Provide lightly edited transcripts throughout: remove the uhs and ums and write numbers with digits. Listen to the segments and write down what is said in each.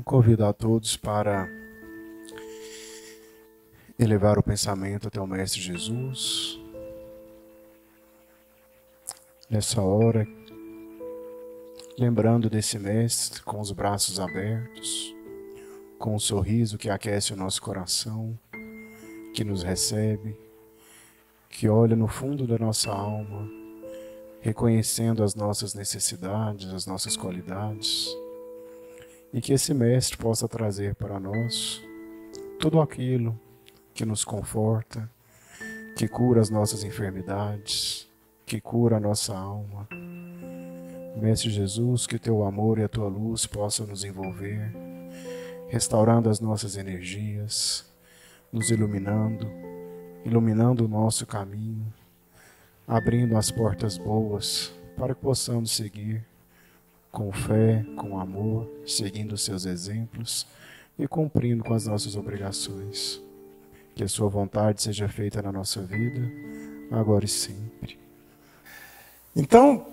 Convido a todos para elevar o pensamento até o Mestre Jesus. Nessa hora, lembrando desse Mestre com os braços abertos, com um sorriso que aquece o nosso coração, que nos recebe, que olha no fundo da nossa alma, reconhecendo as nossas necessidades, as nossas qualidades, e que esse Mestre possa trazer para nós tudo aquilo que nos conforta, que cura as nossas enfermidades, que cura a nossa alma. Mestre Jesus, que o teu amor e a tua luz possam nos envolver, restaurando as nossas energias, nos iluminando o nosso caminho, abrindo as portas boas para que possamos seguir com fé, com amor, seguindo os seus exemplos e cumprindo com as nossas obrigações. Que a sua vontade seja feita na nossa vida, agora e sempre. Então,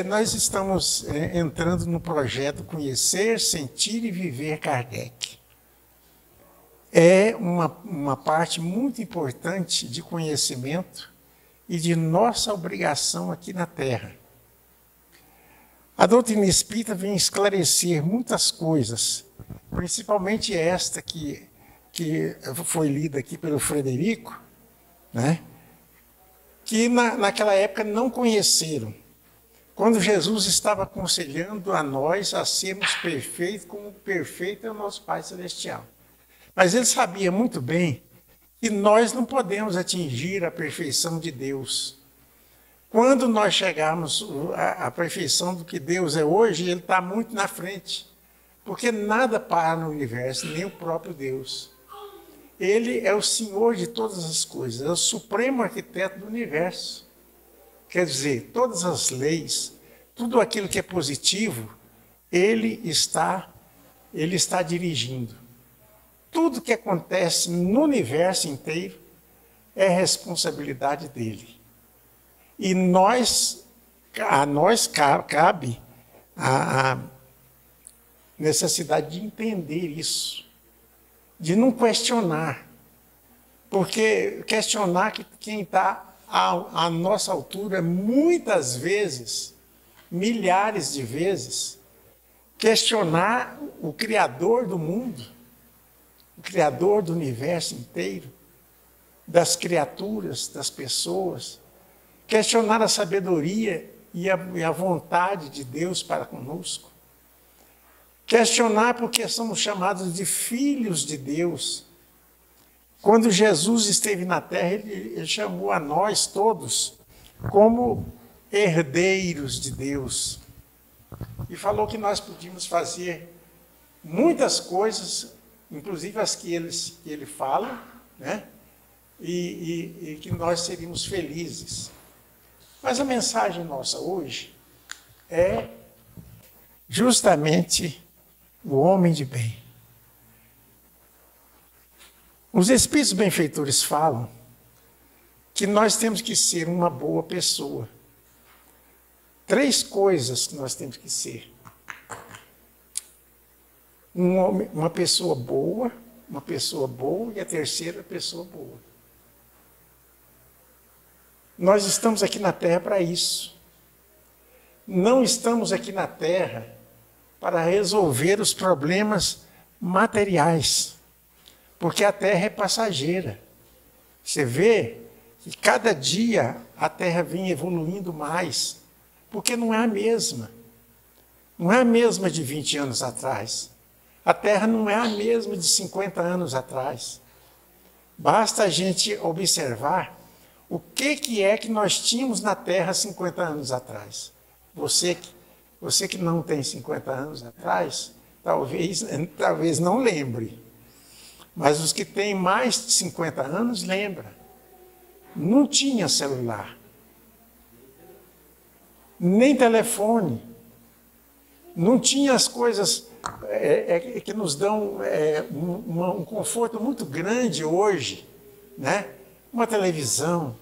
nós estamos entrando no projeto Conhecer, Sentir e Viver Kardec. É uma parte muito importante de conhecimento e de nossa obrigação aqui na Terra. A doutrina espírita vem esclarecer muitas coisas, principalmente esta que foi lida aqui pelo Frederico, né? Que naquela época não conheceram. Quando Jesus estava aconselhando a nós a sermos perfeitos, como perfeito é o nosso Pai Celestial. Mas ele sabia muito bem que nós não podemos atingir a perfeição de Deus. Quando nós chegarmos à perfeição do que Deus é hoje, ele está muito na frente. Porque nada para no universo, nem o próprio Deus. Ele é o Senhor de todas as coisas, é o supremo arquiteto do universo. Quer dizer, todas as leis, tudo aquilo que é positivo, ele está dirigindo. Tudo que acontece no universo inteiro é responsabilidade dele. E a nós cabe a necessidade de entender isso, de não questionar, porque questionar quem está à nossa altura, muitas vezes, milhares de vezes, questionar o Criador do mundo, o Criador do universo inteiro, das criaturas, das pessoas, questionar a sabedoria e a vontade de Deus para conosco. Questionar porque somos chamados de filhos de Deus. Quando Jesus esteve na terra, ele chamou a nós todos como herdeiros de Deus. E falou que nós podíamos fazer muitas coisas, inclusive as que ele fala, né? E que nós seríamos felizes. Mas a mensagem nossa hoje é justamente o homem de bem. Os espíritos benfeitores falam que nós temos que ser uma boa pessoa. 3 coisas que nós temos que ser. Uma pessoa boa e a terceira pessoa boa. Nós estamos aqui na Terra para isso. Não estamos aqui na Terra para resolver os problemas materiais, porque a Terra é passageira. Você vê que cada dia a Terra vem evoluindo mais, porque não é a mesma. Não é a mesma de 20 anos atrás. A Terra não é a mesma de 50 anos atrás. Basta a gente observar o que é que nós tínhamos na Terra 50 anos atrás. Você que não tem 50 anos atrás, talvez não lembre. Mas os que têm mais de 50 anos lembram. Não tinha celular. Nem telefone. Não tinha as coisas que nos dão um conforto muito grande hoje, né? Uma televisão,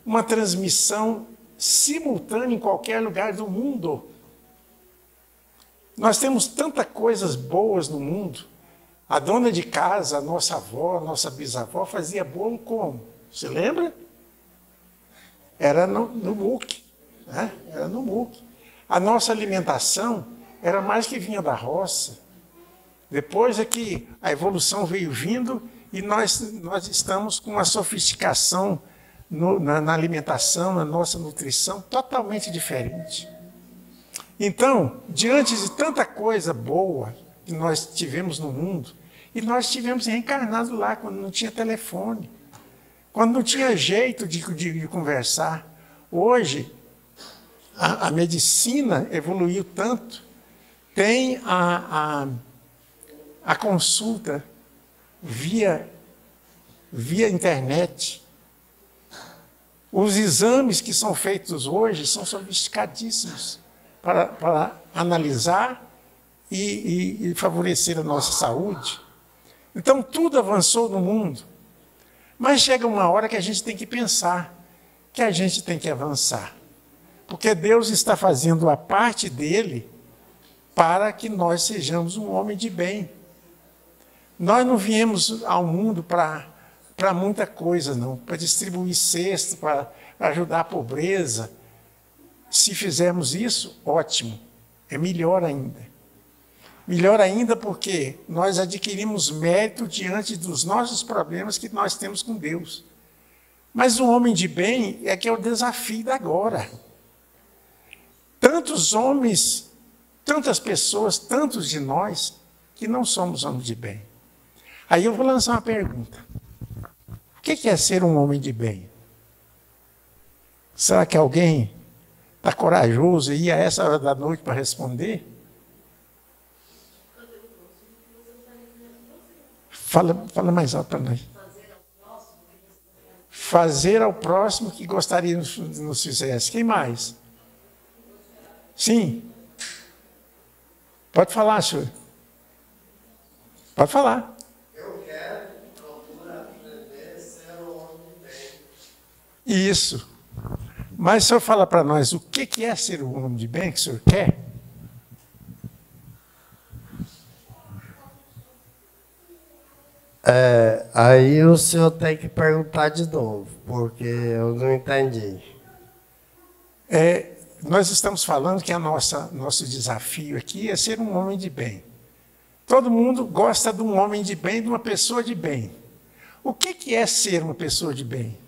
uma transmissão simultânea em qualquer lugar do mundo. Nós temos tantas coisas boas no mundo. A dona de casa, a nossa avó, a nossa bisavó, fazia bolo como? Você lembra? Era no muque, né? Era no muque. A nossa alimentação era mais que vinha da roça. Depois é que a evolução veio vindo e nós estamos com uma sofisticação na alimentação, na nossa nutrição, totalmente diferente. Então, diante de tanta coisa boa que nós tivemos no mundo, e nós tivemos reencarnado lá quando não tinha telefone, quando não tinha jeito de conversar. Hoje, a medicina evoluiu tanto, tem a consulta via internet. Os exames que são feitos hoje são sofisticadíssimos para analisar e favorecer a nossa saúde. Então, tudo avançou no mundo. Mas chega uma hora que a gente tem que pensar que a gente tem que avançar. Porque Deus está fazendo a parte dele para que nós sejamos um homem de bem. Nós não viemos ao mundo para muita coisa, não. Para distribuir cesta, para ajudar a pobreza. Se fizermos isso, ótimo. É melhor ainda. Melhor ainda porque nós adquirimos mérito diante dos nossos problemas que nós temos com Deus. Mas o homem de bem é que é o desafio da agora. Tantos homens, tantas pessoas, tantos de nós, que não somos homens de bem. Aí eu vou lançar uma pergunta. O que é ser um homem de bem? Será que alguém está corajoso e a essa hora da noite para responder? Fala mais alto para nós. Fazer ao próximo que gostaria que nos fizesse. Quem mais? Sim. Pode falar, senhor. Pode falar. Eu quero procurar aprender a ser um homem de bem. Isso. Mas o senhor fala para nós o que é ser um homem de bem que o senhor quer? Aí o senhor tem que perguntar de novo, porque eu não entendi. Nós estamos falando que nosso desafio aqui é ser um homem de bem. Todo mundo gosta de um homem de bem, de uma pessoa de bem. O que é ser uma pessoa de bem?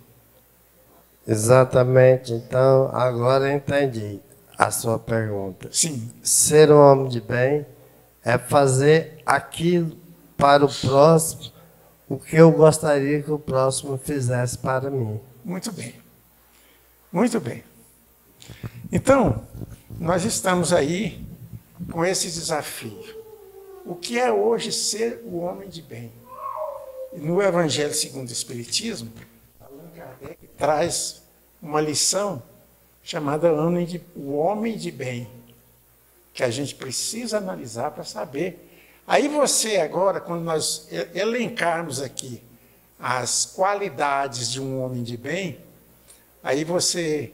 Exatamente. Então, agora eu entendi a sua pergunta. Sim. Ser um homem de bem é fazer aquilo para o próximo, o que eu gostaria que o próximo fizesse para mim. Muito bem. Muito bem. Então, nós estamos aí com esse desafio. O que é hoje ser o homem de bem? No Evangelho segundo o Espiritismo, Allan Kardec traz uma lição chamada o homem de bem, que a gente precisa analisar para saber. Aí você agora, quando nós elencarmos aqui as qualidades de um homem de bem, aí você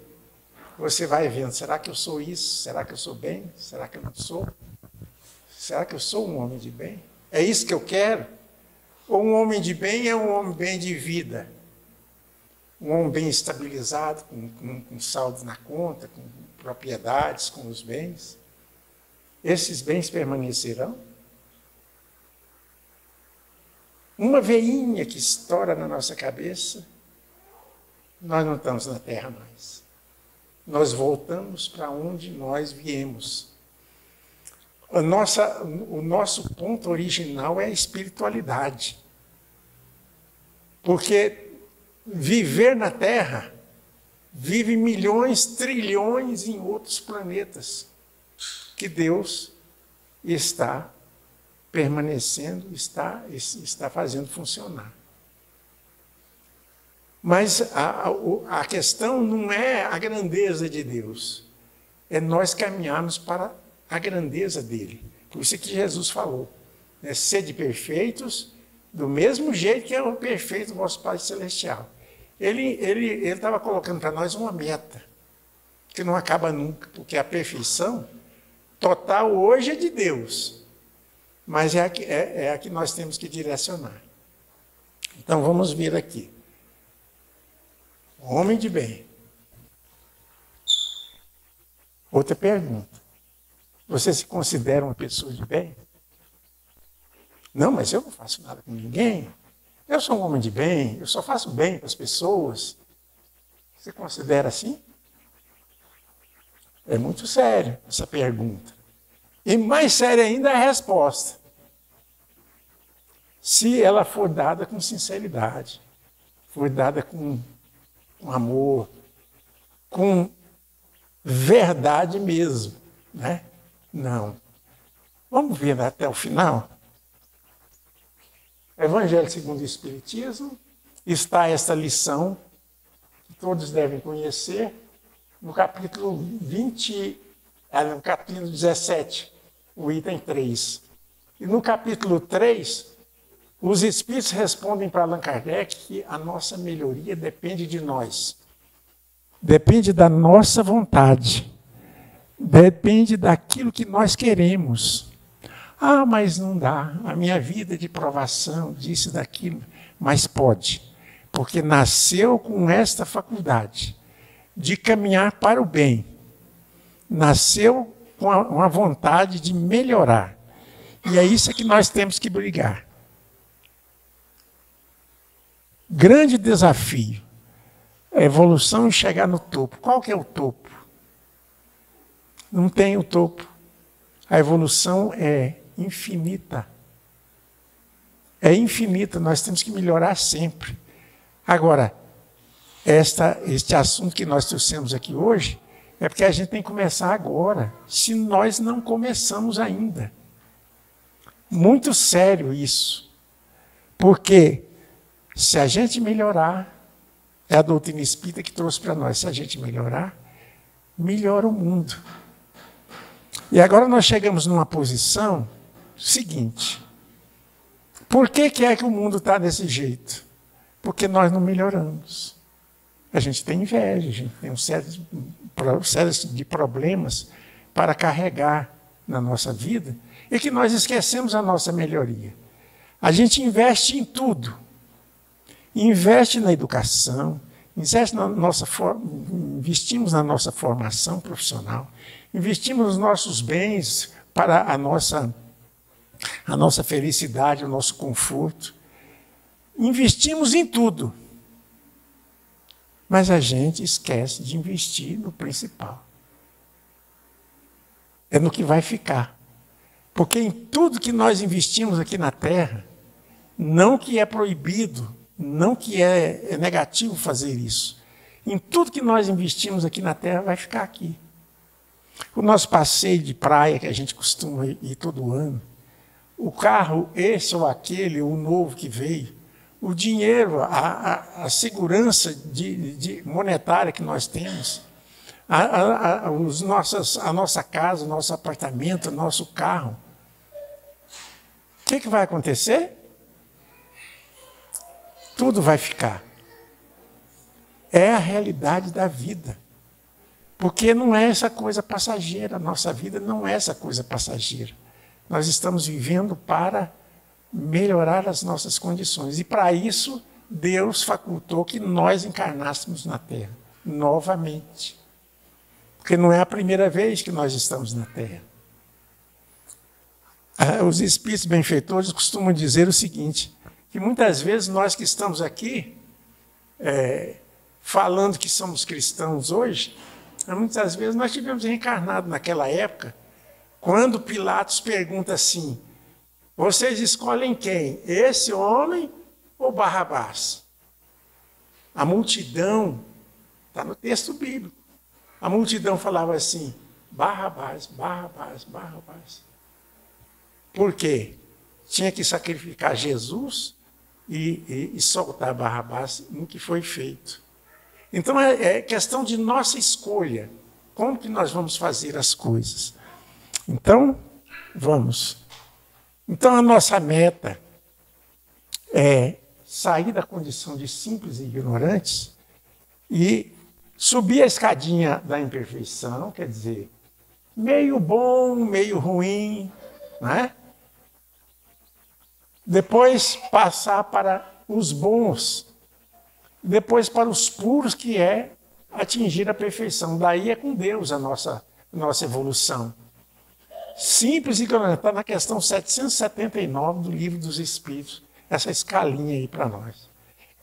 vai vendo, será que eu sou isso? Será que eu sou bem? Será que eu não sou? Será que eu sou um homem de bem? É isso que eu quero? Ou um homem de bem é um homem bem de vida? Um homem bem estabilizado, com saldo na conta, com propriedades, com os bens? Esses bens permanecerão? Uma veinha que estoura na nossa cabeça, nós não estamos na terra mais. Nós voltamos para onde nós viemos. O nosso ponto original é a espiritualidade. Porque viver na Terra, vive milhões, trilhões em outros planetas que Deus está permanecendo, está fazendo funcionar. Mas a questão não é a grandeza de Deus, é nós caminharmos para a grandeza dele. Por isso que Jesus falou, né? Sede perfeitos, do mesmo jeito que é o perfeito vosso Pai Celestial. Ele estava colocando para nós uma meta, que não acaba nunca, porque a perfeição, total hoje é de Deus, mas é a que nós temos que direcionar. Então vamos ver aqui. Homem de bem. Outra pergunta. Você se considera uma pessoa de bem? Não, mas eu não faço nada com ninguém. Eu sou um homem de bem, eu só faço bem para as pessoas. Você considera assim? É muito sério essa pergunta. E mais séria ainda é a resposta. Se ela for dada com sinceridade, for dada com amor, com verdade mesmo, né? Não. Vamos ver até o final. Evangelho segundo o Espiritismo, está essa lição que todos devem conhecer, no capítulo 20, no capítulo 17, o item 3. E no capítulo 3, os Espíritos respondem para Allan Kardec que a nossa melhoria depende de nós. Depende da nossa vontade. Depende daquilo que nós queremos. Ah, mas não dá. A minha vida de provação, disso e daquilo. Mas pode. Porque nasceu com esta faculdade de caminhar para o bem. Nasceu com uma vontade de melhorar. E é isso que nós temos que brigar. Grande desafio. A evolução e chegar no topo. Qual que é o topo? Não tem o topo. A evolução é infinita. É infinita, nós temos que melhorar sempre. Agora, este assunto que nós trouxemos aqui hoje é porque a gente tem que começar agora, se nós não começamos ainda. Muito sério isso. Porque se a gente melhorar, é a doutrina espírita que trouxe para nós, se a gente melhorar, melhora o mundo. E agora nós chegamos numa posição seguinte. Por que é que o mundo está desse jeito? Porque nós não melhoramos. A gente tem inveja, a gente tem um série de problemas para carregar na nossa vida e que nós esquecemos a nossa melhoria. A gente investe em tudo. Investe na educação, investimos na nossa formação profissional, investimos nos nossos bens para a nossa felicidade, o nosso conforto. Investimos em tudo. Mas a gente esquece de investir no principal. É no que vai ficar. Porque em tudo que nós investimos aqui na Terra, não que é proibido, não que é negativo fazer isso. Em tudo que nós investimos aqui na Terra vai ficar aqui. O nosso passeio de praia, que a gente costuma ir todo ano, o carro, esse ou aquele, o novo que veio, o dinheiro, a segurança monetária que nós temos, a nossa casa, o nosso apartamento, o nosso carro. O que vai acontecer? Tudo vai ficar. É a realidade da vida. Porque não é essa coisa passageira. A nossa vida não é essa coisa passageira. Nós estamos vivendo para melhorar as nossas condições. E para isso, Deus facultou que nós encarnássemos na Terra, novamente. Porque não é a primeira vez que nós estamos na Terra. Os espíritos benfeitores costumam dizer o seguinte, que muitas vezes nós que estamos aqui, falando que somos cristãos hoje, muitas vezes nós tivemos reencarnado naquela época, quando Pilatos pergunta assim, vocês escolhem quem? Esse homem ou Barrabás? A multidão, está no texto bíblico, a multidão falava assim, Barrabás, Barrabás, Barrabás. Por quê? Tinha que sacrificar Jesus e soltar Barrabás no que foi feito. Então é questão de nossa escolha, como que nós vamos fazer as coisas. Então, vamos. Então a nossa meta é sair da condição de simples e ignorantes e subir a escadinha da imperfeição, quer dizer, meio bom, meio ruim, né? Depois passar para os bons, depois para os puros, que é atingir a perfeição. Daí é com Deus a nossa evolução. Simples e claro, está na questão 779 do Livro dos Espíritos, essa escalinha aí para nós.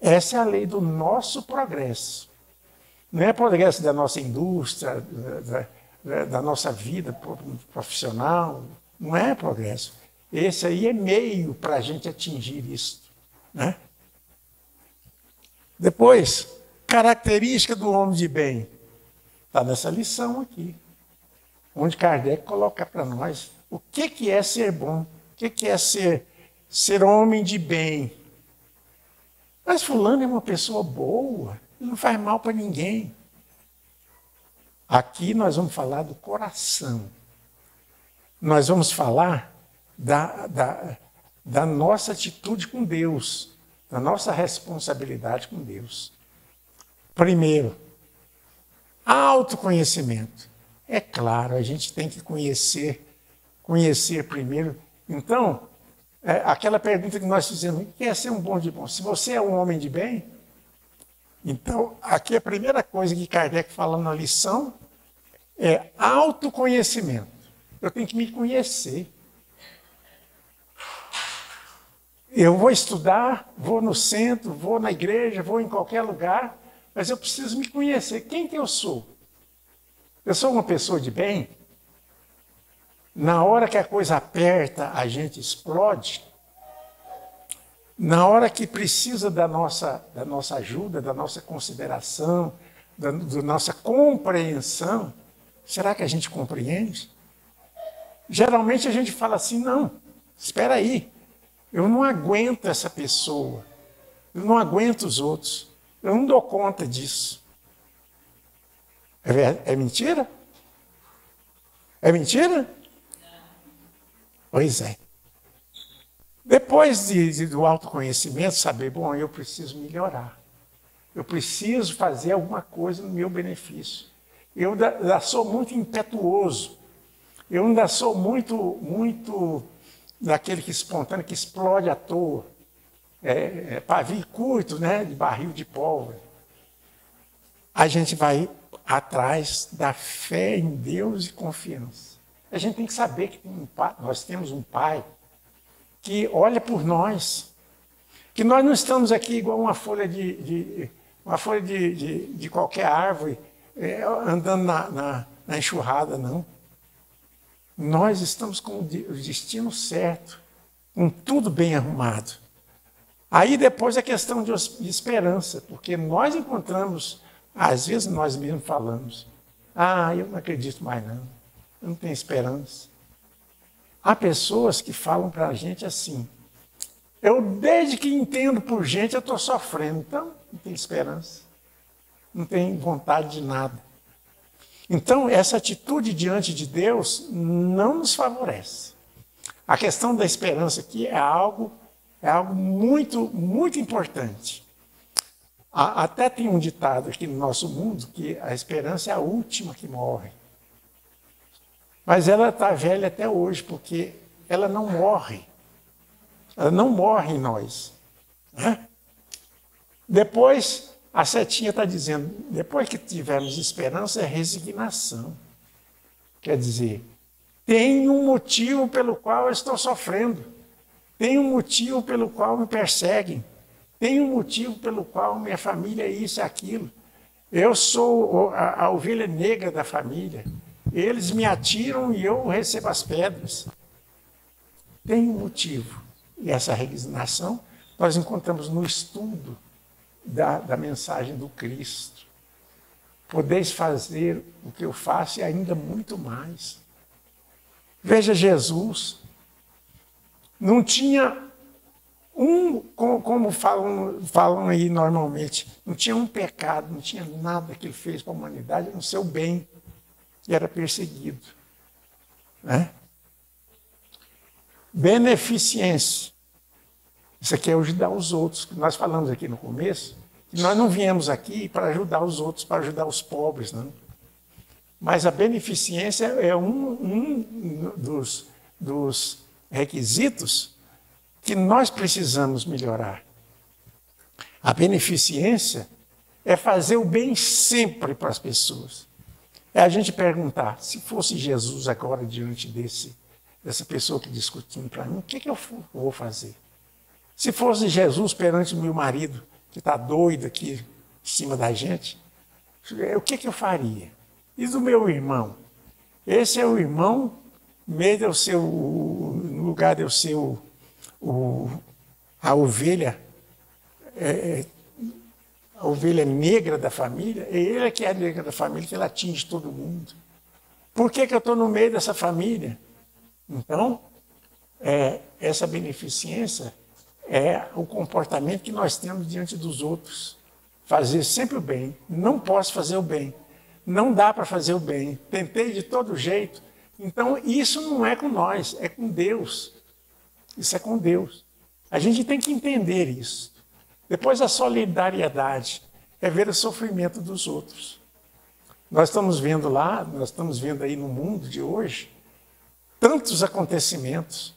Essa é a lei do nosso progresso. Não é progresso da nossa indústria, da nossa vida profissional, não é progresso. Esse aí é meio para a gente atingir isso, né? Depois, característica do homem de bem. Está nessa lição aqui, onde Kardec coloca para nós o que é ser bom, o que é ser homem de bem. Mas fulano é uma pessoa boa, ele não faz mal para ninguém. Aqui nós vamos falar do coração. Nós vamos falar da nossa atitude com Deus, da nossa responsabilidade com Deus. Primeiro, autoconhecimento. É claro, a gente tem que conhecer primeiro. Então, aquela pergunta que nós fizemos, o que é ser um bom de bom? Se você é um homem de bem, então, aqui a primeira coisa que Kardec fala na lição é autoconhecimento. Eu tenho que me conhecer. Eu vou estudar, vou no centro, vou na igreja, vou em qualquer lugar, mas eu preciso me conhecer. Quem que eu sou? Eu sou uma pessoa de bem? Na hora que a coisa aperta, a gente explode? Na hora que precisa da nossa ajuda, da nossa consideração, da nossa compreensão, será que a gente compreende? Geralmente a gente fala assim, não, espera aí, eu não aguento essa pessoa, eu não aguento os outros, eu não dou conta disso. É mentira? É mentira? Pois é. Depois do autoconhecimento, saber, bom, eu preciso melhorar. Eu preciso fazer alguma coisa no meu benefício. Eu ainda sou muito impetuoso. Eu ainda sou muito daquele que espontâneo, que explode à toa. Pavio curto, né, de barril de pólvora. A gente vai atrás da fé em Deus e confiança. A gente tem que saber que nós temos um Pai que olha por nós, que nós não estamos aqui igual uma folha de qualquer árvore, andando na enxurrada, não. Nós estamos com o destino certo, com tudo bem arrumado. Aí depois a questão de esperança, porque nós encontramos, às vezes nós mesmos falamos, eu não acredito mais não, eu não tenho esperança. Há pessoas que falam para a gente assim, eu desde que entendo por gente eu estou sofrendo, então não tenho esperança, não tenho vontade de nada. Então essa atitude diante de Deus não nos favorece. A questão da esperança aqui é algo muito, muito importante. Até tem um ditado aqui no nosso mundo que a esperança é a última que morre. Mas ela está velha até hoje, porque ela não morre. Ela não morre em nós. Né? Depois, a setinha está dizendo, depois que tivermos esperança, é resignação. Quer dizer, tem um motivo pelo qual eu estou sofrendo. Tem um motivo pelo qual me perseguem. Tem um motivo pelo qual minha família é isso e aquilo. Eu sou a ovelha negra da família. Eles me atiram e eu recebo as pedras. Tem um motivo. E essa resignação nós encontramos no estudo da mensagem do Cristo. Podeis fazer o que eu faço e ainda muito mais. Veja Jesus. Não tinha como falam aí normalmente, não tinha um pecado, não tinha nada que ele fez para a humanidade, no seu bem, e era perseguido. Né? Beneficência. Isso aqui é ajudar os outros. Nós falamos aqui no começo que nós não viemos aqui para ajudar os outros, para ajudar os pobres, não. Mas a beneficência é um dos requisitos que nós precisamos melhorar. A beneficência é fazer o bem sempre para as pessoas. É a gente perguntar, se fosse Jesus agora diante dessa pessoa que discutindo para mim, o que eu vou fazer? Se fosse Jesus perante meu marido, que está doido aqui em cima da gente, o que eu faria? E do meu irmão? Esse é o irmão, meio de ser no lugar de eu ser a ovelha, a ovelha negra da família, é ele que é a negra da família, que ele atinge todo mundo. Por que eu estou no meio dessa família? Então, essa beneficência é o comportamento que nós temos diante dos outros. Fazer sempre o bem. Não posso fazer o bem. Não dá para fazer o bem. Tentei de todo jeito. Então, isso não é com nós, é com Deus. Isso é com Deus. A gente tem que entender isso. Depois, a solidariedade é ver o sofrimento dos outros. Nós estamos vendo aí no mundo de hoje, tantos acontecimentos.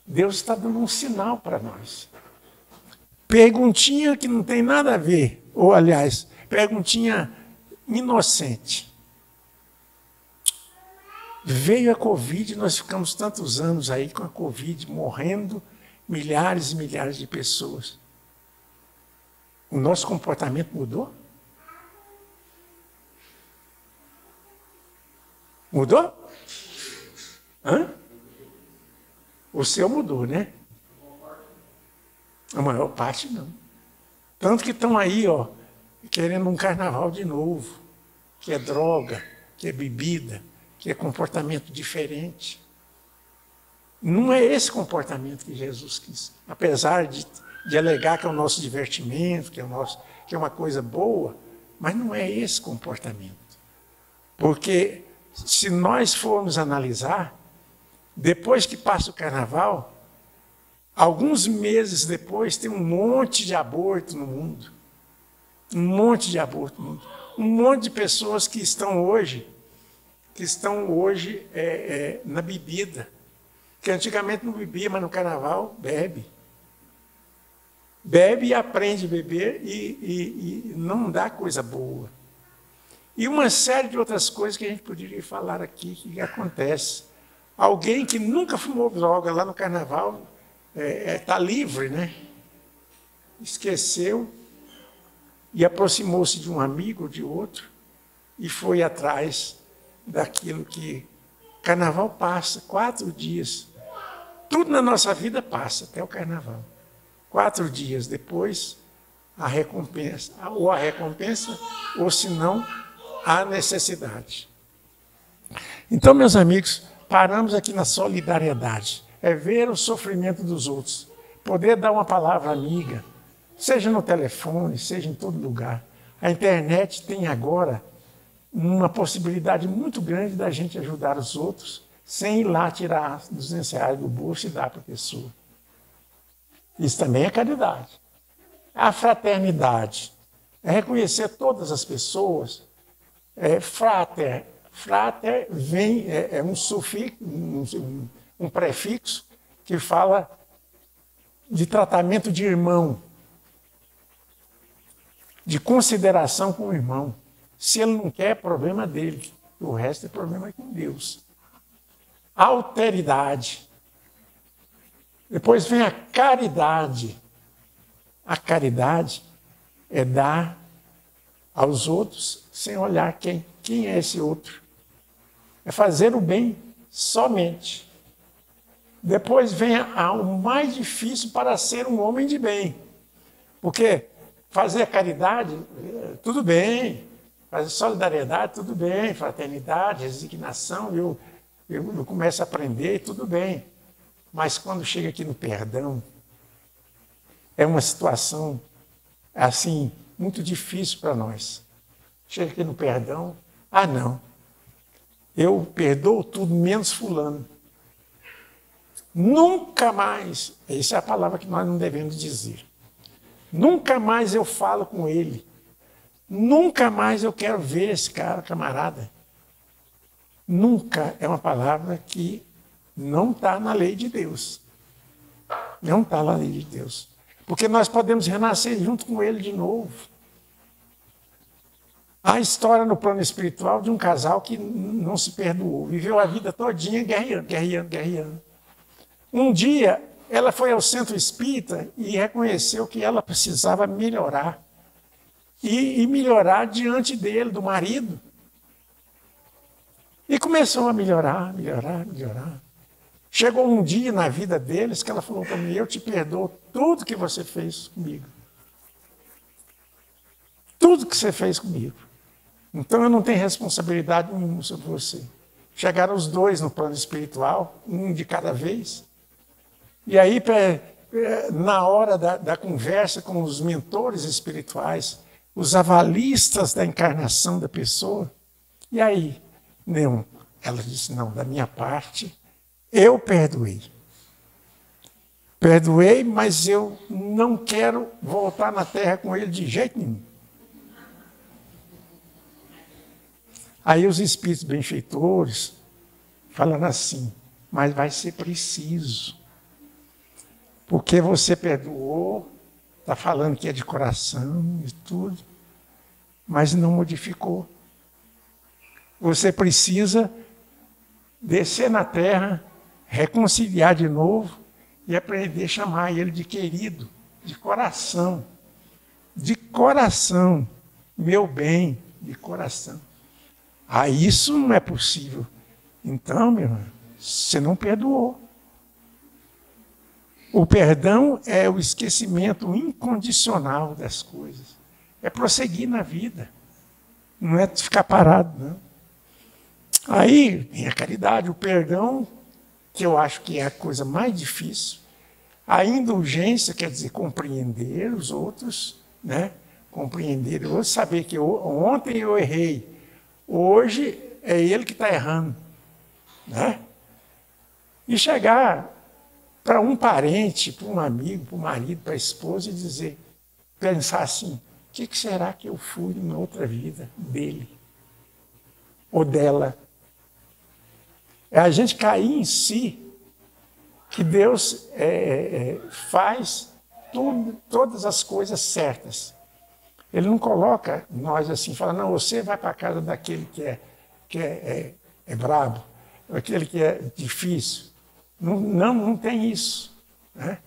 Deus está dando um sinal para nós. Perguntinha que não tem nada a ver, ou aliás, perguntinha inocente. Veio a Covid, nós ficamos tantos anos aí com a Covid, morrendo milhares e milhares de pessoas. O nosso comportamento mudou? Mudou? Hã? O seu mudou, né? A maior parte não. Tanto que estão aí, querendo um carnaval de novo, que é droga, que é bebida, que é comportamento diferente. Não é esse comportamento que Jesus quis. Apesar de alegar que é o nosso divertimento, que é uma coisa boa, mas não é esse comportamento. Porque se nós formos analisar, depois que passa o carnaval, alguns meses depois tem um monte de aborto no mundo. Um monte de aborto no mundo. Um monte de pessoas que estão hoje na bebida. Que antigamente não bebia, mas no carnaval bebe. Bebe e aprende a beber e não dá coisa boa. E uma série de outras coisas que a gente poderia falar aqui que acontece. Alguém que nunca fumou droga lá no carnaval está livre, né? Esqueceu e aproximou-se de um amigo ou de outro e foi atrás daquilo que... Carnaval passa, 4 dias. Tudo na nossa vida passa, até o carnaval. 4 dias depois, a recompensa, ou se não, a necessidade. Então, meus amigos, paramos aqui na solidariedade. É ver o sofrimento dos outros. Poder dar uma palavra amiga, seja no telefone, seja em todo lugar. A internet tem agora uma possibilidade muito grande da gente ajudar os outros sem ir lá tirar R$200 do bolso e dar para a pessoa. Isso também é caridade. A fraternidade é reconhecer todas as pessoas. Frater vem, um sufixo, um prefixo que fala de tratamento de irmão, de consideração com o irmão. Se ele não quer, é problema dele. O resto é problema com Deus. Alteridade. Depois vem a caridade. A caridade é dar aos outros sem olhar quem é esse outro. É fazer o bem somente. Depois vem o mais difícil para ser um homem de bem. Porque fazer a caridade, tudo bem. Fazer solidariedade, tudo bem. Fraternidade, resignação, eu começo a aprender, tudo bem. Mas quando chega aqui no perdão, é uma situação, assim, muito difícil para nós. Chega aqui no perdão, não, eu perdoo tudo menos fulano. Nunca mais, essa é a palavra que nós não devemos dizer. Nunca mais eu falo com ele. Nunca mais eu quero ver esse camarada. nunca é uma palavra que não está na lei de Deus. Não está na lei de Deus. Porque nós podemos renascer junto com Ele de novo. Há a história no plano espiritual de um casal que não se perdoou, viveu a vida todinha guerreando. Um dia, ela foi ao centro espírita e reconheceu que ela precisava melhorar. E melhorar diante dele, do marido. E começou a melhorar. Chegou um dia na vida deles que ela falou para mim: eu te perdoo tudo que você fez comigo. Tudo que você fez comigo. Então eu não tenho responsabilidade nenhuma sobre você. Chegaram os dois no plano espiritual, um de cada vez. E aí, na hora da conversa com os mentores espirituais, os avalistas da encarnação da pessoa, e aí? Não. Ela disse: não, da minha parte, eu perdoei. Perdoei, mas eu não quero voltar na Terra com ele de jeito nenhum. Aí os espíritos benfeitores falando assim: mas vai ser preciso. Porque você perdoou, está falando que é de coração e tudo, mas não modificou. Você precisa descer na terra, reconciliar de novo e aprender a chamar ele de querido, de coração. De coração, meu bem, de coração. Ah, isso não é possível. Então, meu irmão, você não perdoou. O perdão é o esquecimento incondicional das coisas. É prosseguir na vida. Não é ficar parado, não. Aí vem a caridade, o perdão, que eu acho que é a coisa mais difícil. A indulgência, quer dizer, compreender os outros, né? Compreender os outros, saber que ontem eu errei, hoje é ele que está errando, né? E chegar para um parente, para um amigo, para o marido, para a esposa e dizer, pensar assim: o que será que eu fui na outra vida dele ou dela? É a gente cair em si, que Deus faz todas as coisas certas. Ele não coloca nós assim, fala: não, você vai para a casa daquele que é brabo, aquele que é difícil. Não tem isso, né?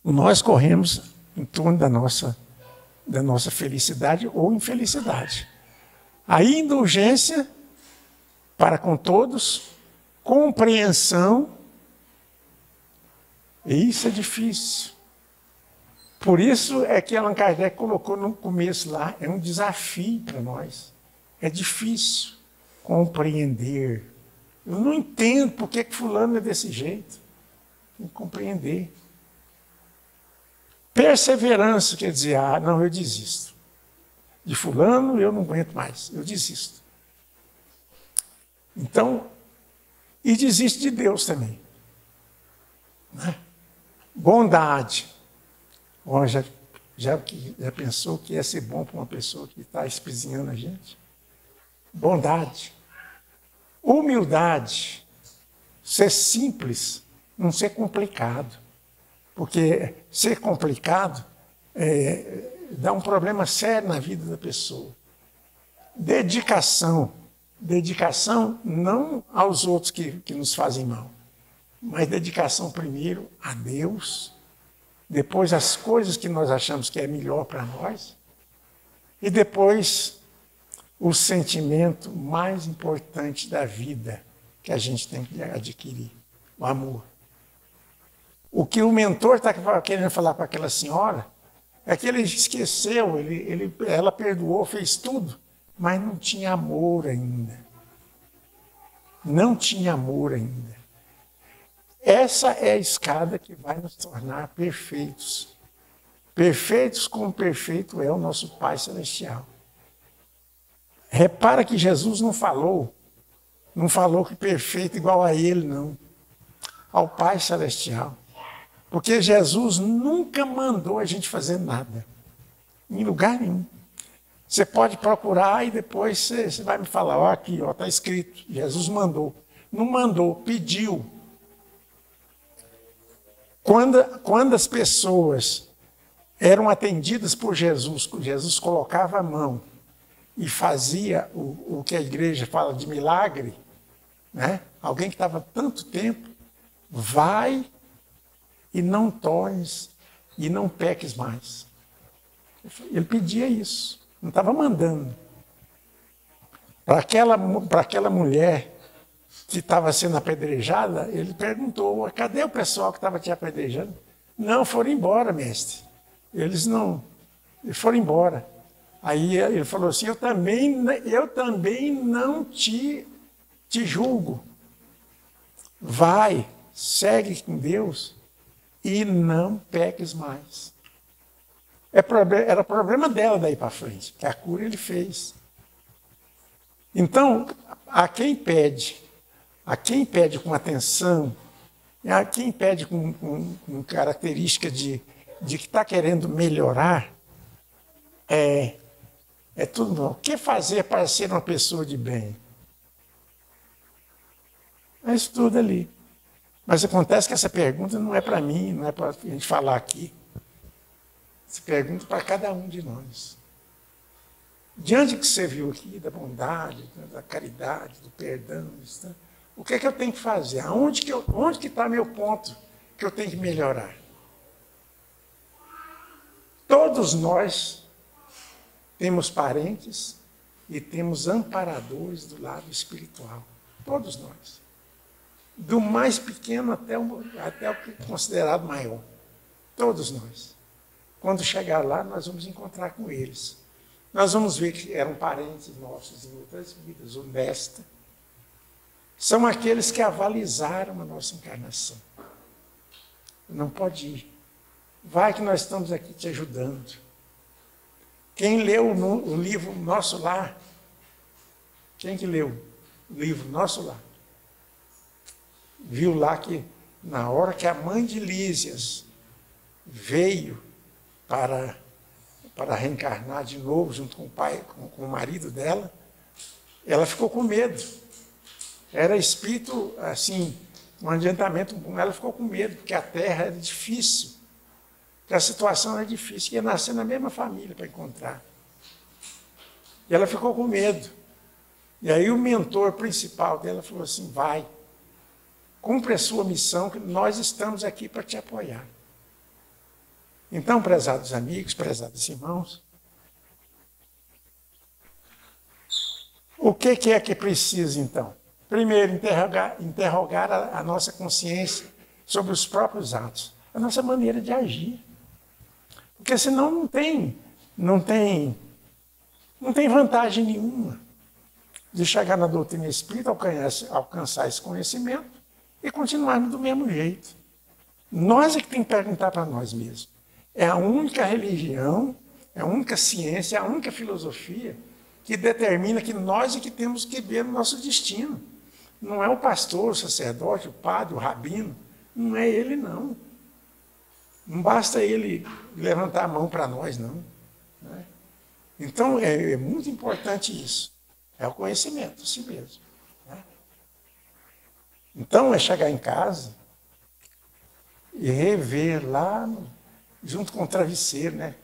Nós corremos em torno da nossa felicidade ou infelicidade. A indulgência para com todos, compreensão, e isso é difícil. Por isso é que Allan Kardec colocou no começo lá, é um desafio para nós. É difícil compreender. Eu não entendo por que fulano é desse jeito. Tem que compreender. Perseverança quer dizer: ah, não, eu desisto. De fulano eu não aguento mais, eu desisto. Então, e desiste de Deus também. Né? Bondade. Bom, já pensou que ia ser bom para uma pessoa que está espizinhando a gente? Bondade. Humildade. Ser simples, não ser complicado. Porque ser complicado dá um problema sério na vida da pessoa. Dedicação. Dedicação não aos outros que nos fazem mal, mas dedicação primeiro a Deus, depois as coisas que nós achamos que é melhor para nós, e depois o sentimento mais importante da vida que a gente tem que adquirir, o amor. O que o mentor está querendo falar para aquela senhora é que ele esqueceu, ela perdoou, fez tudo, mas não tinha amor ainda. Não tinha amor ainda. Essa é a escada que vai nos tornar perfeitos. Perfeitos como perfeito é o nosso Pai Celestial. Repara que Jesus não falou que perfeito igual a Ele, não. Ao Pai Celestial. Porque Jesus nunca mandou a gente fazer nada. Em lugar nenhum. Você pode procurar e depois você vai me falar, ó, aqui, ó, está escrito, Jesus mandou. Não mandou, pediu. Quando as pessoas eram atendidas por Jesus, Jesus colocava a mão e fazia o que a igreja fala de milagre, né? Alguém que estava tanto tempo, vai e não tornes e não peques mais. Ele pedia isso, não estava mandando. Para aquela mulher que estava sendo apedrejada, ele perguntou, cadê o pessoal que estava te apedrejando? Não, foram embora, mestre. Eles foram embora. Aí ele falou assim, eu também não te julgo. Vai, segue com Deus e não peques mais. Era problema dela daí para frente, que a cura ele fez. Então, a quem pede com atenção, a quem pede com característica de que está querendo melhorar, é tudo bom. O que fazer para ser uma pessoa de bem? É isso tudo ali. Mas acontece que essa pergunta não é para mim, não é para a gente falar aqui. Essa pergunta para cada um de nós. Diante do que você viu aqui, da bondade, da caridade, do perdão, o que é que eu tenho que fazer? Onde que está meu ponto que eu tenho que melhorar? Todos nós temos parentes e temos amparadores do lado espiritual. Todos nós. Do mais pequeno até o que é considerado maior. Todos nós. Quando chegar lá, nós vamos encontrar com eles. Nós vamos ver que eram parentes nossos em outras vidas, ou nesta. São aqueles que avalizaram a nossa encarnação. Não pode ir. Vai que nós estamos aqui te ajudando. Quem leu o livro Nosso Lar? Quem que leu o livro Nosso Lar? Viu lá que na hora que a mãe de Lísias veio para reencarnar de novo junto com o pai, com o marido dela, ela ficou com medo. Era espírito, assim, um adiantamento bom. Ela ficou com medo, porque a terra era difícil, porque a situação era difícil, ia nascer na mesma família para encontrar. E ela ficou com medo. E aí o mentor principal dela falou assim, vai, cumpre a sua missão, que nós estamos aqui para te apoiar. Então, prezados amigos, prezados irmãos, o que é que precisa, então? Primeiro, interrogar a nossa consciência sobre os próprios atos, a nossa maneira de agir. Porque senão não tem vantagem nenhuma de chegar na doutrina espírita, alcançar esse conhecimento e continuarmos do mesmo jeito. Nós é que temos que perguntar para nós mesmos. É a única religião, é a única ciência, é a única filosofia que determina que nós é que temos que ver o nosso destino. Não é o pastor, o sacerdote, o padre, o rabino. Não é ele, não. Não basta ele levantar a mão para nós, não. Então, é muito importante isso. É o conhecimento de si mesmo. Então, é chegar em casa e rever lá, junto com o travesseiro, né?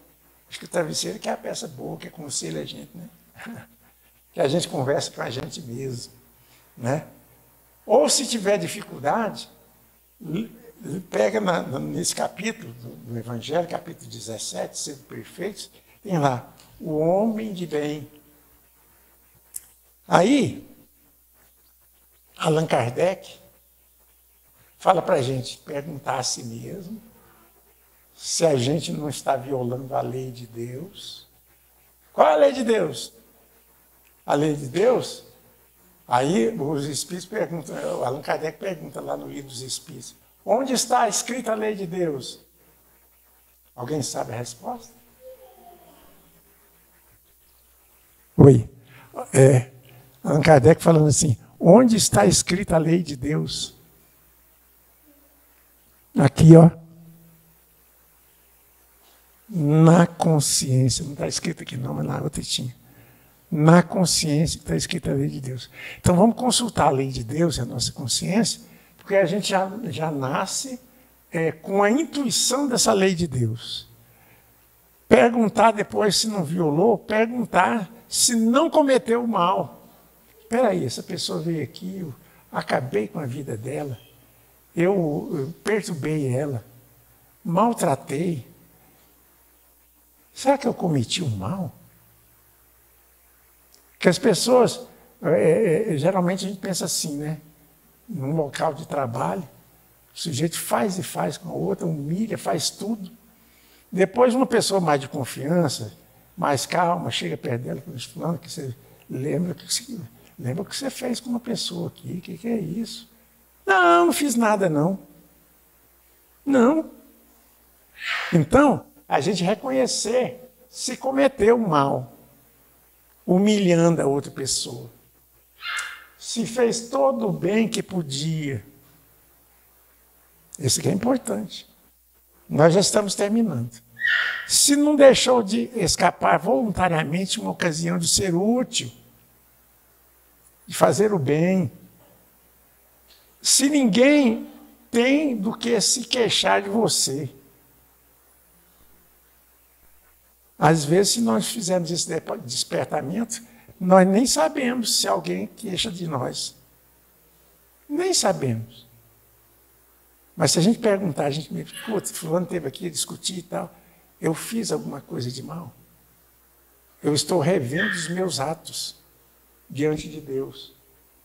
Acho que o travesseiro que é a peça boa, que aconselha a gente, né? Que a gente conversa com a gente mesmo, né? Ou se tiver dificuldade, pega nesse capítulo do Evangelho, capítulo 17, Sendo Perfeitos, tem lá, o homem de bem. Aí, Allan Kardec fala para a gente perguntar a si mesmo se a gente não está violando a lei de Deus. Qual é a lei de Deus? A lei de Deus? Aí os Espíritos perguntam, Allan Kardec pergunta lá no Livro dos Espíritos, onde está escrita a lei de Deus? Alguém sabe a resposta? Oi. Allan Kardec falando assim, onde está escrita a lei de Deus? Aqui, ó. na consciência. Não está escrito aqui não, mas na outra tinha. Na consciência está escrita a lei de Deus. Então vamos consultar a lei de Deus e a nossa consciência, porque a gente já nasce com a intuição dessa lei de Deus. Perguntar depois se não violou, perguntar se não cometeu mal. Espera aí, essa pessoa veio aqui, eu acabei com a vida dela, eu perturbei ela, maltratei. Será que eu cometi um mal? Porque as pessoas, geralmente a gente pensa assim, né? Num local de trabalho, o sujeito faz e faz com a outra, humilha, faz tudo. Depois uma pessoa mais de confiança, mais calma, chega perto dela falando que você lembra que você fez com uma pessoa aqui, o que é isso? Não fiz nada não. Não. Então, a gente reconhecer se cometeu mal, humilhando a outra pessoa. Se fez todo o bem que podia. Isso que é importante. Nós já estamos terminando. Se não deixou de escapar voluntariamente uma ocasião de ser útil, de fazer o bem. Se ninguém tem do que se queixar de você. Às vezes, se nós fizermos esse despertamento, nós nem sabemos se alguém queixa de nós. Nem sabemos. Mas se a gente perguntar, a gente me diz, fulano esteve aqui a discutir e tal, eu fiz alguma coisa de mal? Eu estou revendo os meus atos diante de Deus.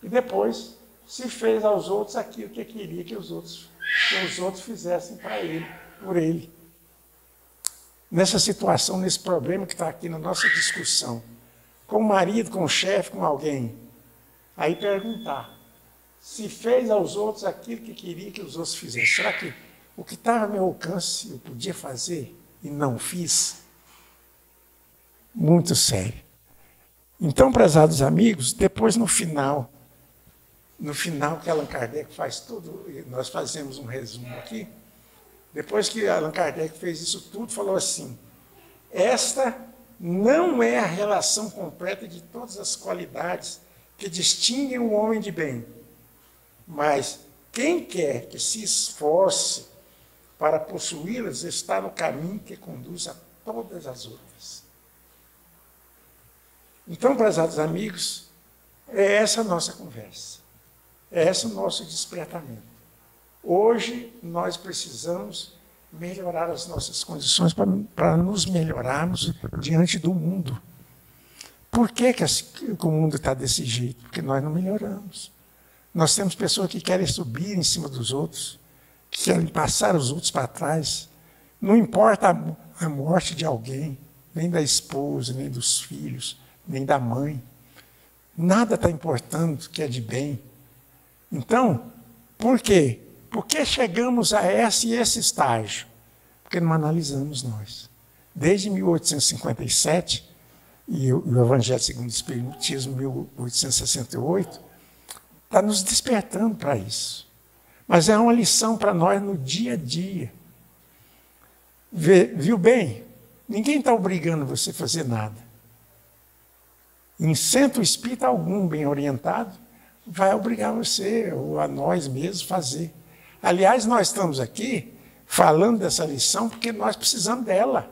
E depois, se fez aos outros aquilo que queria que os outros fizessem para ele, por ele. Nessa situação, nesse problema que está aqui na nossa discussão, com o marido, com o chefe, com alguém, aí perguntar, se fez aos outros aquilo que queria que os outros fizessem, será que o que estava ao meu alcance eu podia fazer e não fiz? Muito sério. Então, prezados amigos, depois no final que Allan Kardec faz tudo, nós fazemos um resumo aqui, depois que Allan Kardec fez isso tudo, falou assim, esta não é a relação completa de todas as qualidades que distinguem o homem de bem, mas quem quer que se esforce para possuí-las está no caminho que conduz a todas as outras. Então, prezados amigos, é essa a nossa conversa, é esse o nosso despertamento. Hoje, nós precisamos melhorar as nossas condições para nos melhorarmos diante do mundo. Por que o mundo está desse jeito? Porque nós não melhoramos. Nós temos pessoas que querem subir em cima dos outros, que querem passar os outros para trás. Não importa a morte de alguém, nem da esposa, nem dos filhos, nem da mãe. Nada está importando que é de bem. Então, por quê? Por que chegamos a esse estágio? Porque não analisamos nós. Desde 1857, e o Evangelho segundo o Espiritismo, 1868, está nos despertando para isso. Mas é uma lição para nós no dia a dia. Viu bem? Ninguém está obrigando você a fazer nada. Em centro espírita algum bem orientado vai obrigar você, ou a nós mesmos, a fazer. Aliás, nós estamos aqui falando dessa lição porque nós precisamos dela.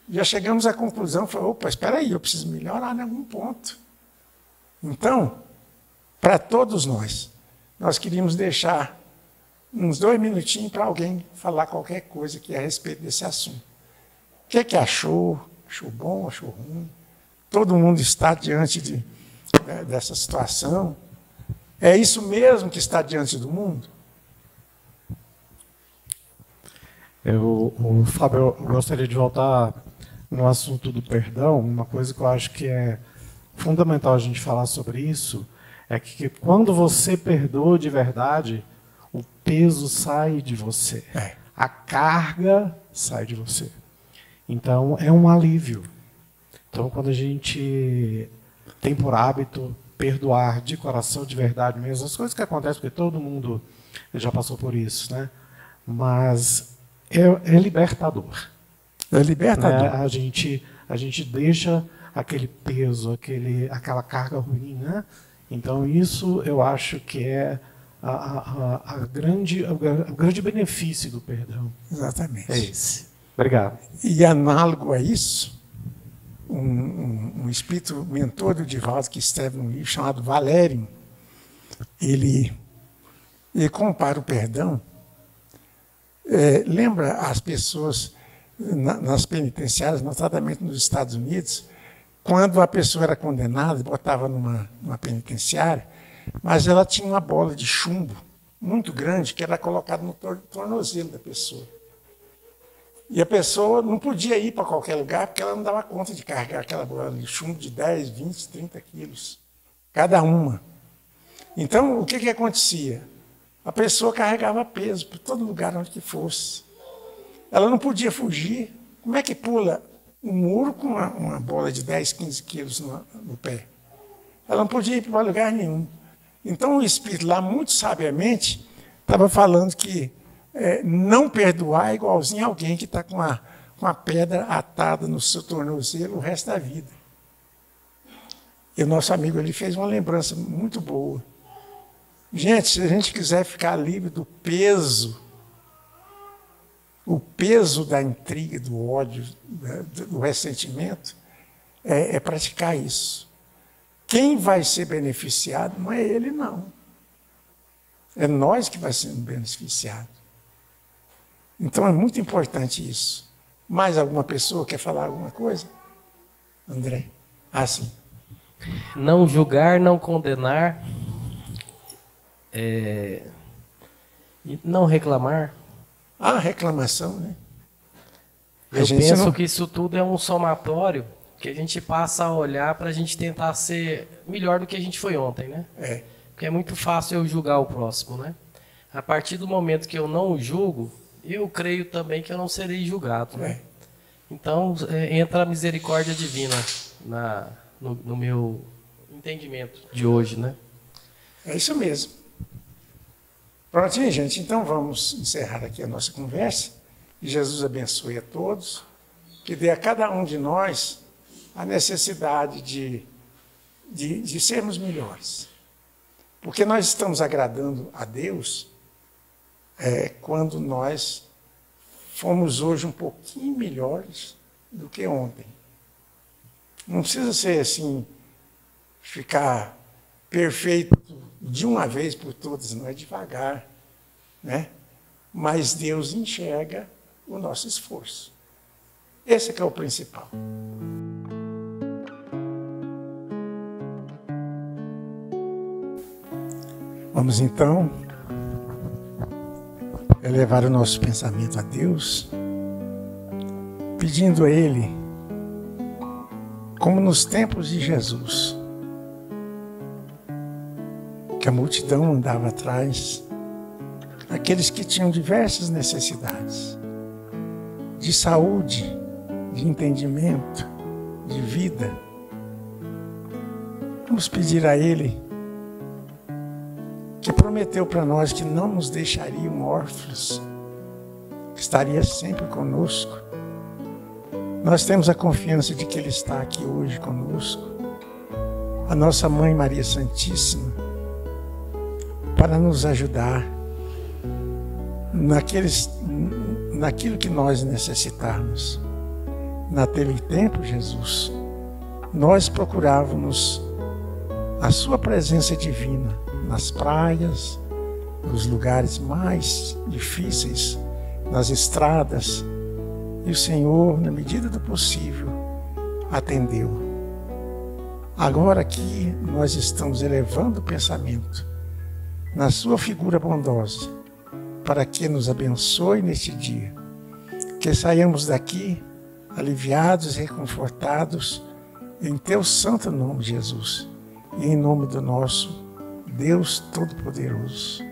Já chegamos à conclusão, falamos, opa, espera aí, eu preciso melhorar em algum ponto. Então, para todos nós queríamos deixar uns 2 minutinhos para alguém falar qualquer coisa aqui a respeito desse assunto. O que achou? Achou bom, achou ruim? Todo mundo está diante dessa situação? É isso mesmo que está diante do mundo? Fábio, eu gostaria de voltar no assunto do perdão. Uma coisa que eu acho que é fundamental a gente falar sobre isso é que quando você perdoa de verdade, o peso sai de você. A carga sai de você. Então, é um alívio. Então, quando a gente tem por hábito perdoar de coração, de verdade mesmo, as coisas que acontecem, porque todo mundo já passou por isso, né? Mas é libertador. É libertador. A gente deixa aquele peso, aquela carga ruim, né? Então isso eu acho que é o grande benefício do perdão. Exatamente. É esse. Obrigado. E análogo a isso, um espírito mentor do Divaldo, que escreve um livro chamado Valério, ele compara o perdão. Lembra as pessoas nas penitenciárias, notadamente nos Estados Unidos, quando a pessoa era condenada, botava numa penitenciária, mas ela tinha uma bola de chumbo muito grande que era colocada no tornozelo da pessoa. E a pessoa não podia ir para qualquer lugar porque ela não dava conta de carregar aquela bola de chumbo de 10, 20, 30 quilos, cada uma. Então, o que acontecia? A pessoa carregava peso por todo lugar onde que fosse. Ela não podia fugir. Como é que pula um muro com uma bola de 10, 15 quilos no pé? Ela não podia ir para lugar nenhum. Então o Espírito lá, muito sabiamente, estava falando que não perdoar é igualzinho a alguém que está com uma pedra atada no seu tornozelo o resto da vida. E o nosso amigo ali fez uma lembrança muito boa. Gente, se a gente quiser ficar livre do peso, o peso da intriga, do ódio, do ressentimento, é praticar isso. Quem vai ser beneficiado não é ele, não. É nós que vai ser beneficiado. Então é muito importante isso. Mais alguma pessoa quer falar alguma coisa? André? Sim. Não julgar, não condenar, e não reclamar. Reclamação, né? Eu penso que isso tudo é um somatório que a gente passa a olhar para a gente tentar ser melhor do que a gente foi ontem, né? Porque é muito fácil eu julgar o próximo, né? A partir do momento que eu não o julgo, eu creio também que eu não serei julgado, né? Então, entra a misericórdia divina no meu entendimento de hoje, né? É isso mesmo. Prontinho, gente. Então, vamos encerrar aqui a nossa conversa. Que Jesus abençoe a todos. Que dê a cada um de nós a necessidade de sermos melhores. Porque nós estamos agradando a Deus quando nós fomos hoje um pouquinho melhores do que ontem. Não precisa ser assim, ficar perfeito de uma vez por todas, não é devagar, né? Mas Deus enxerga o nosso esforço. Esse que é o principal. Vamos então elevar o nosso pensamento a Deus, pedindo a Ele, como nos tempos de Jesus, que a multidão andava atrás, aqueles que tinham diversas necessidades, de saúde, de entendimento, de vida. Vamos pedir a Ele, que prometeu para nós que não nos deixariam órfãos, que estaria sempre conosco. Nós temos a confiança de que Ele está aqui hoje conosco. A nossa Mãe Maria Santíssima, para nos ajudar naquilo que nós necessitarmos. Naquele tempo, Jesus, nós procurávamos a sua presença divina nas praias, nos lugares mais difíceis, nas estradas, e o Senhor, na medida do possível, atendeu. Agora aqui nós estamos elevando o pensamento na sua figura bondosa, para que nos abençoe neste dia, que saiamos daqui aliviados e reconfortados em teu santo nome, Jesus, e em nome do nosso Deus Todo-Poderoso.